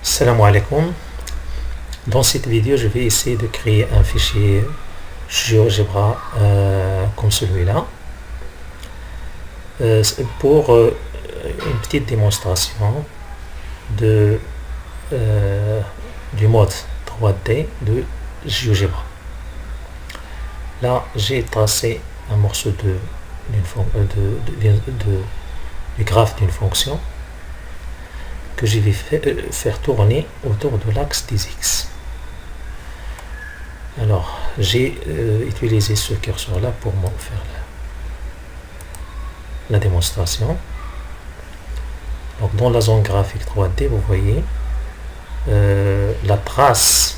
Salam alaikum. Dans cette vidéo, je vais essayer de créer un fichier GeoGebra comme celui-là pour une petite démonstration du mode 3D de GeoGebra. Là, j'ai tracé un morceau du graphe d'une fonction que je vais faire tourner autour de l'axe des X. Alors, j'ai utilisé ce curseur là pour faire la démonstration. Donc, dans la zone graphique 3D, vous voyez la trace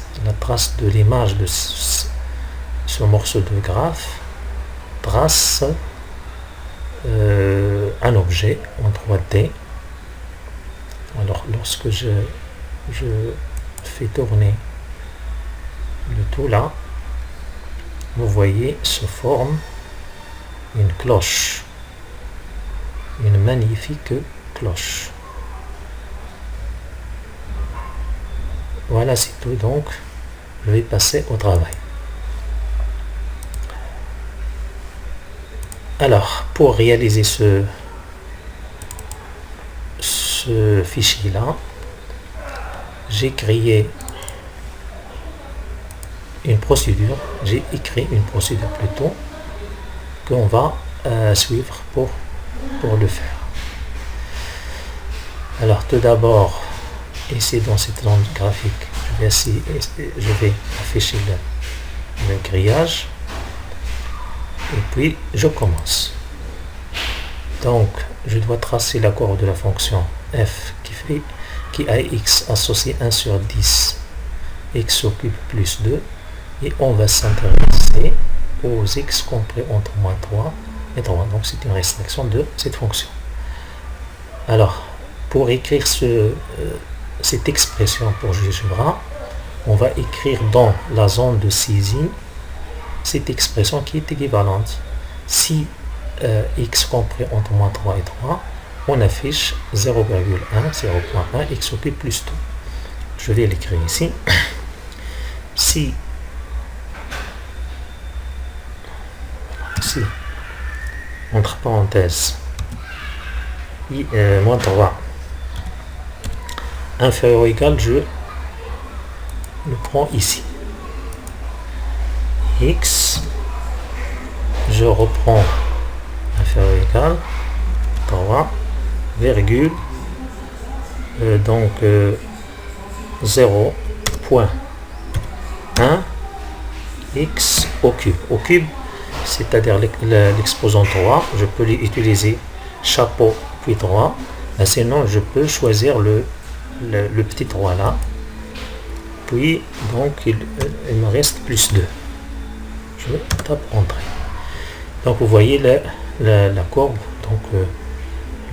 de l'image de ce morceau de graphe trace un objet en 3D. Alors, lorsque je fais tourner le tout là, vous voyez se forme une cloche, une magnifique cloche. Voilà, c'est tout. Donc, je vais passer au travail. Alors, pour réaliser ce fichier là, j'ai créé une procédure, j'ai écrit une procédure plutôt qu'on va suivre pour le faire. Alors tout d'abord, ici dans cette zone graphique, je vais afficher le grillage et puis je commence. Donc je dois tracer la courbe de la fonction f qui a x associé 1 sur 10 x au cube plus 2, et on va s'intéresser aux x compris entre moins 3 et 3. Donc c'est une restriction de cette fonction. Alors pour écrire cette expression pour GeoGebra, on va écrire dans la zone de saisie cette expression qui est équivalente. Si x compris entre moins 3 et 3, on affiche 0,1 x au cube plus 2. Je vais l'écrire ici. Si entre parenthèses moins 3 inférieur ou égal, je le prends ici. X, je reprends inférieur ou égal 3, virgule, donc 0.1 x au cube. Au cube, c'est-à-dire l'exposant 3, je peux utiliser chapeau puis 3, sinon je peux choisir le petit 3 là, puis donc il me reste plus 2. Je tape entrée. Donc vous voyez la courbe, donc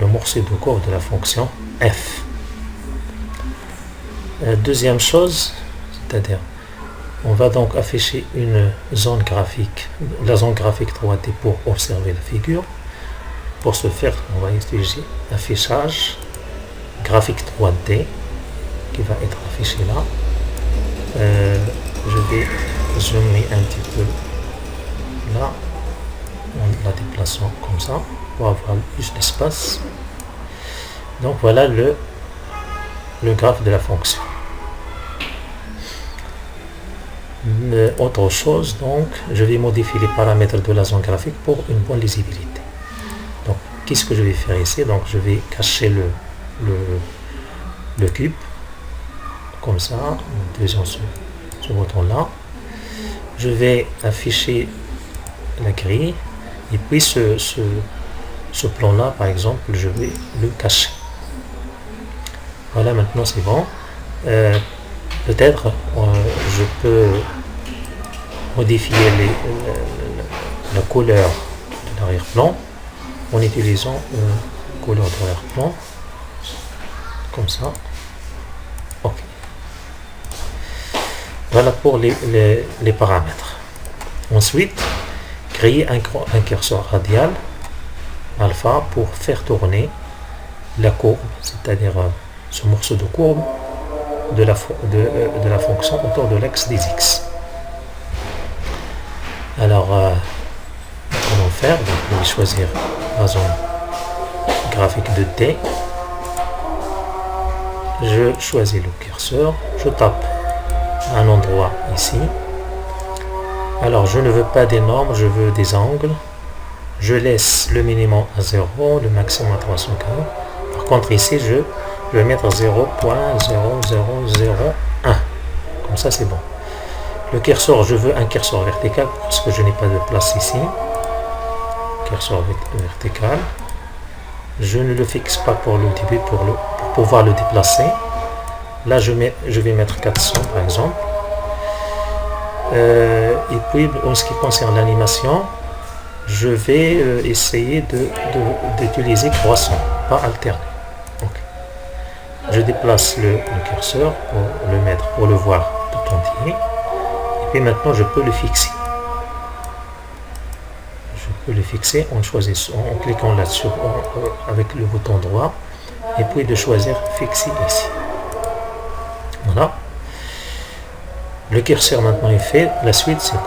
le morceau de courbe de la fonction f. Deuxième chose, c'est-à-dire on va donc afficher une zone graphique, la zone graphique 3D pour observer la figure. Pour ce faire, on va utiliser affichage graphique 3D qui va être affiché là. Je vais zoomer un petit peu là, en la déplaçant comme ça pour avoir plus d'espace. Donc voilà le graphe de la fonction. Autre chose, donc je vais modifier les paramètres de la zone graphique pour une bonne lisibilité. Donc qu'est-ce que je vais faire ici? Donc je vais cacher le cube comme ça, en utilisant ce bouton là. Je vais afficher la grille et puis ce plan là par exemple, je vais le cacher. Voilà, maintenant c'est bon. Peut-être je peux modifier la couleur de l'arrière-plan en utilisant couleur de l'arrière-plan comme ça. Ok. Voilà pour les paramètres. Ensuite, créer un curseur radial alpha pour faire tourner la courbe, c'est-à-dire ce morceau de courbe de la fonction autour de l'axe des x. Alors, comment faire? Donc, je vais choisir la zone graphique de t. Je choisis le curseur, je tape un endroit ici. Alors, je ne veux pas des normes, je veux des angles. Je laisse le minimum à 0, le maximum à 340. Par contre, ici, je vais mettre 0.0001. Comme ça, c'est bon. Le curseur, je veux un curseur vertical parce que je n'ai pas de place ici. Curseur vertical. Je ne le fixe pas pour le début, pour pouvoir le déplacer. Là, je vais mettre 400 par exemple. Et puis, en ce qui concerne l'animation, je vais essayer d'utiliser croissant, pas alterné. Okay. Je déplace le curseur pour le mettre, pour le voir tout entier. Et puis maintenant, je peux le fixer. Je peux le fixer en choisissant, en cliquant là-dessus avec le bouton droit. Et puis de choisir fixer ici. Voilà. Le curseur maintenant est fait. La suite, c'est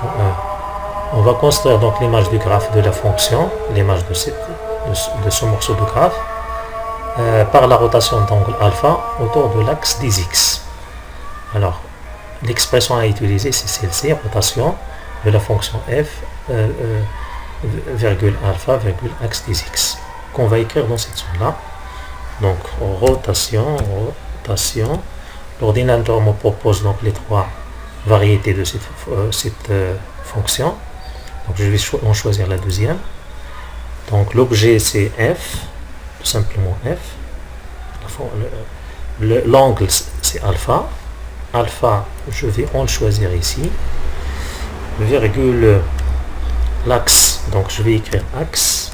qu'on va construire donc l'image du graphe de la fonction, l'image de ce morceau de graphe, par la rotation d'angle alpha autour de l'axe des x. Alors, l'expression à utiliser, c'est celle-ci, rotation de la fonction f, virgule alpha, virgule axe des x, qu'on va écrire dans cette zone-là. Donc, rotation. L'ordinateur me propose donc les trois variétés de cette fonction. Donc, je vais en choisir la deuxième. Donc, l'objet, c'est f, tout simplement f. L'angle, c'est alpha. Alpha, je vais en choisir ici. Virgule, l'axe, donc je vais écrire axe,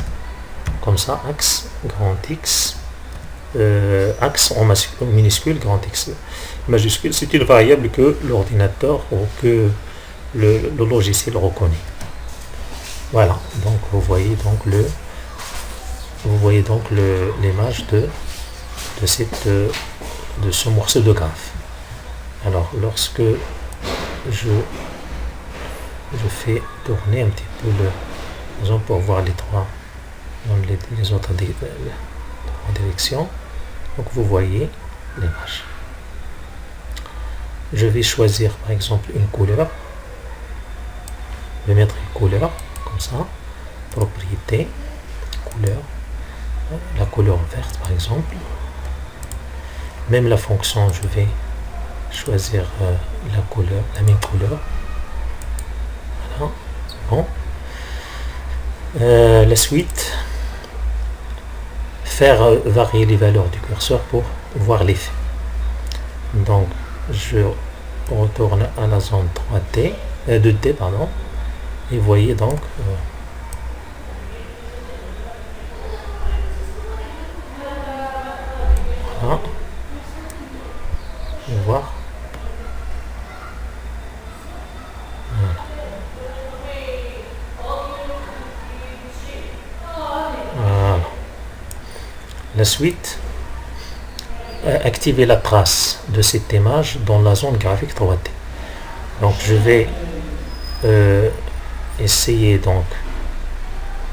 comme ça, axe, grand X. Axe en minuscule, grand X majuscule, c'est une variable que l'ordinateur ou que le logiciel reconnaît. Voilà, donc vous voyez donc l'image de ce morceau de graphe. Alors lorsque je fais tourner un petit peu disons pour voir les autres directions. Donc vous voyez l'image. Je vais choisir par exemple une couleur. Je vais mettre une couleur comme ça. Propriété, couleur. La couleur verte par exemple. Même la fonction, je vais choisir la couleur, la même couleur. Voilà, c'est bon. La suite. Faire varier les valeurs du curseur pour voir l'effet. Donc, je retourne à la zone 3D, 2D, pardon, et voyez donc voilà, on va voir. Voilà. La suite, activer la trace de cette image dans la zone graphique 3D. Donc je vais essayer donc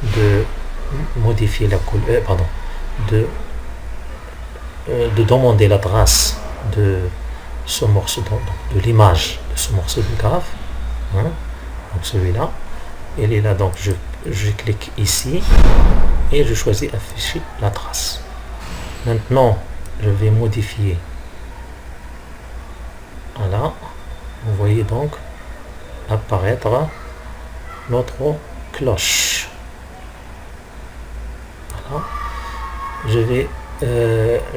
de modifier la couleur, de demander la trace de ce morceau, de l'image de ce morceau de graphe, hein, donc celui-là, il est là, donc je clique ici et je choisis afficher la trace. Maintenant, je vais modifier. Voilà, vous voyez donc apparaître notre cloche. Voilà, je vais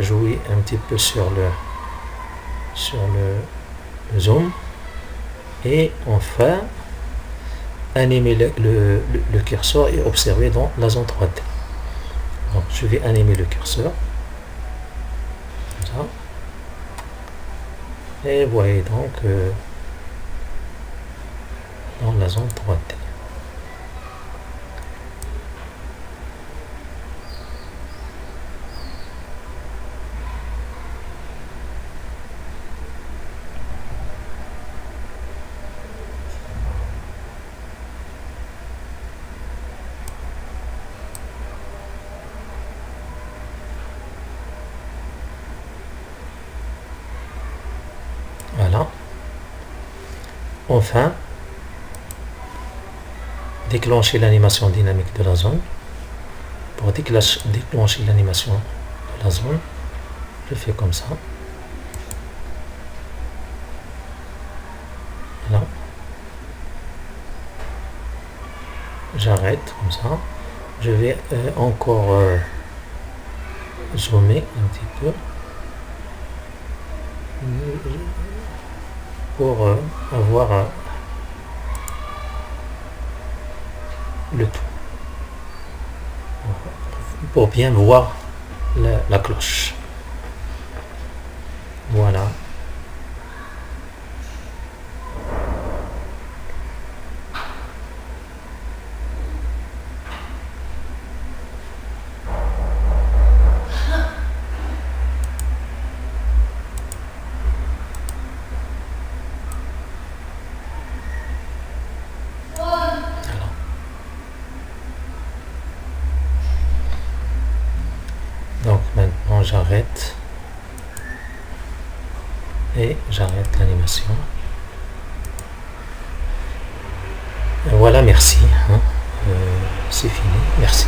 jouer un petit peu sur le zoom et enfin animer le curseur et observer dans la zone 3D. Donc je vais animer le curseur comme ça et voyez donc dans la zone 3D. Enfin, déclencher l'animation dynamique de la zone. Pour déclencher l'animation de la zone, je fais comme ça. Là. J'arrête comme ça. Je vais encore zoomer un petit peu pour avoir le tout, pour bien voir la cloche. Voilà. Donc maintenant j'arrête et j'arrête l'animation. Voilà, merci. C'est fini. Merci.